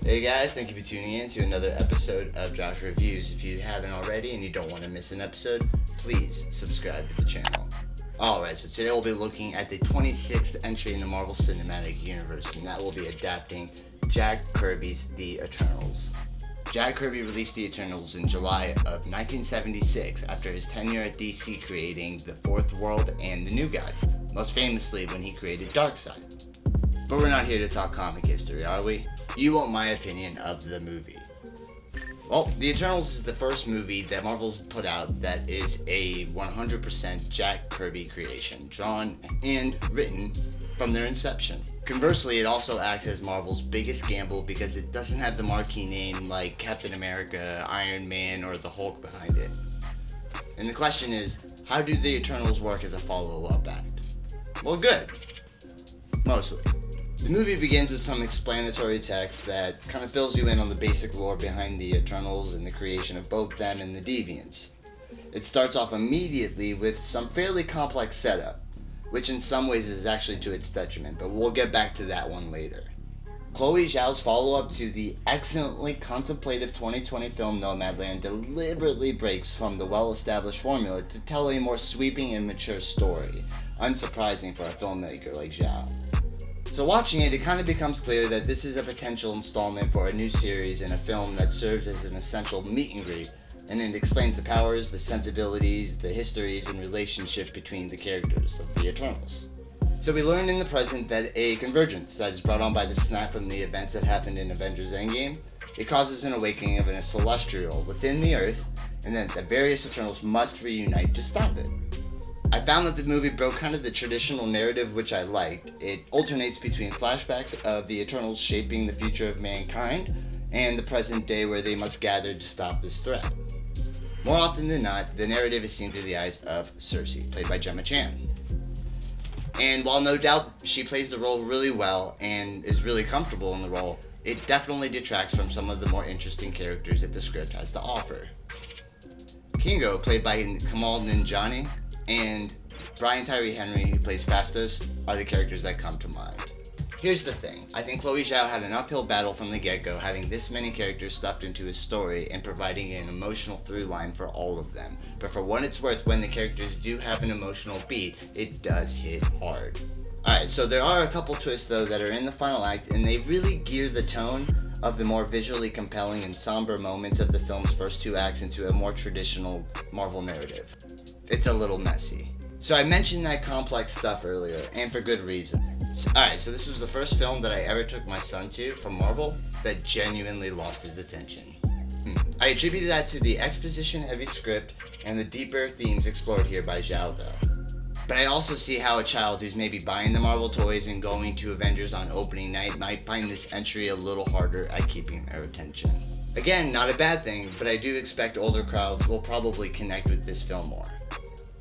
Hey guys, thank you for tuning in to another episode of Josh Reviews. If you haven't already and you don't want to miss an episode, please subscribe to the channel. Alright, so today we'll be looking at the 26th entry in the Marvel Cinematic Universe, and that will be adapting Jack Kirby's The Eternals. Jack Kirby released The Eternals in July of 1976 after his tenure at DC creating The Fourth World and The New Gods, most famously when he created Darkseid. But we're not here to talk comic history, are we? You want my opinion of the movie. Well, The Eternals is the first movie that Marvel's put out that is a 100% Jack Kirby creation, drawn and written from their inception. Conversely, it also acts as Marvel's biggest gamble because it doesn't have the marquee name like Captain America, Iron Man, or the Hulk behind it. And the question is, how do The Eternals work as a follow-up act? Well, good. Mostly. The movie begins with some explanatory text that kind of fills you in on the basic lore behind the Eternals and the creation of both them and the Deviants. It starts off immediately with some fairly complex setup, which in some ways is actually to its detriment, but we'll get back to that one later. Chloe Zhao's follow-up to the excellently contemplative 2020 film Nomadland deliberately breaks from the well-established formula to tell a more sweeping and mature story, unsurprising for a filmmaker like Zhao. So watching it kind of becomes clear that this is a potential installment for a new series and a film that serves as an essential meet and greet, and it explains the powers, the sensibilities, the histories, and relationship between the characters of the Eternals. So we learn in the present that a convergence that is brought on by the snap from the events that happened in Avengers Endgame, it causes an awakening of a celestial within the Earth, and that the various Eternals must reunite to stop it. I found that the movie broke kind of the traditional narrative, which I liked. It alternates between flashbacks of the Eternals shaping the future of mankind and the present day where they must gather to stop this threat. More often than not, the narrative is seen through the eyes of Cersei, played by Gemma Chan. And while no doubt she plays the role really well and is really comfortable in the role, it definitely detracts from some of the more interesting characters that the script has to offer. Kingo, played by Kamal Nanjiani, and Brian Tyree Henry, who plays Phastos, are the characters that come to mind. Here's the thing, I think Chloe Zhao had an uphill battle from the get-go, having this many characters stuffed into his story and providing an emotional through line for all of them. But for what it's worth, when the characters do have an emotional beat, it does hit hard. Alright, so there are a couple twists though that are in the final act, and they really gear the tone of the more visually compelling and somber moments of the film's first two acts into a more traditional Marvel narrative. It's a little messy. So I mentioned that complex stuff earlier, and for good reason. Alright, so this was the first film that I ever took my son to from Marvel that genuinely lost his attention. I attributed that to the exposition-heavy script and the deeper themes explored here by Zhao though. But I also see how a child who's maybe buying the Marvel toys and going to Avengers on opening night might find this entry a little harder at keeping their attention. Again, not a bad thing, but I do expect older crowds will probably connect with this film more.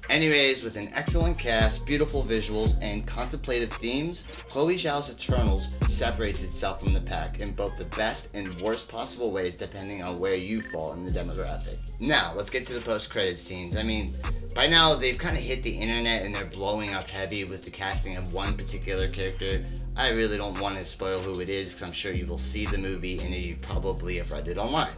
Anyways, with an excellent cast, beautiful visuals, and contemplative themes, Chloe Zhao's Eternals separates itself from the pack in both the best and worst possible ways depending on where you fall in the demographic. Now, let's get to the post-credits scenes. I mean, by now they've kind of hit the internet and they're blowing up heavy with the casting of one particular character. I really don't want to spoil who it is because I'm sure you will see the movie and you probably have read it online.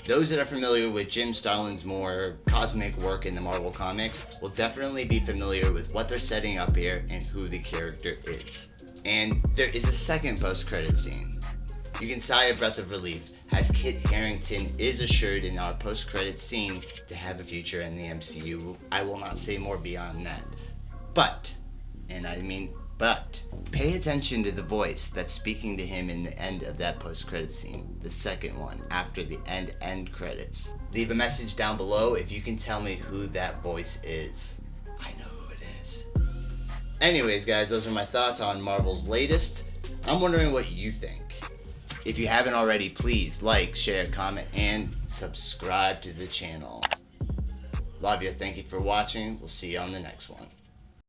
Those that are familiar with Jim Starlin's more cosmic work in the Marvel Comics will definitely be familiar with what they're setting up here and who the character is. And there is a second post-credit scene. You can sigh a breath of relief as Kit Harington is assured in our post-credit scene to have a future in the MCU. I will not say more beyond that. But, and I mean but, pay attention to the voice that's speaking to him in the end of that post-credit scene, the second one, after the end credits. Leave a message down below if you can tell me who that voice is. I know who it is. Anyways guys, those are my thoughts on Marvel's latest. I'm wondering what you think. If you haven't already, please like, share, comment, and subscribe to the channel. Love you, thank you for watching, we'll see you on the next one.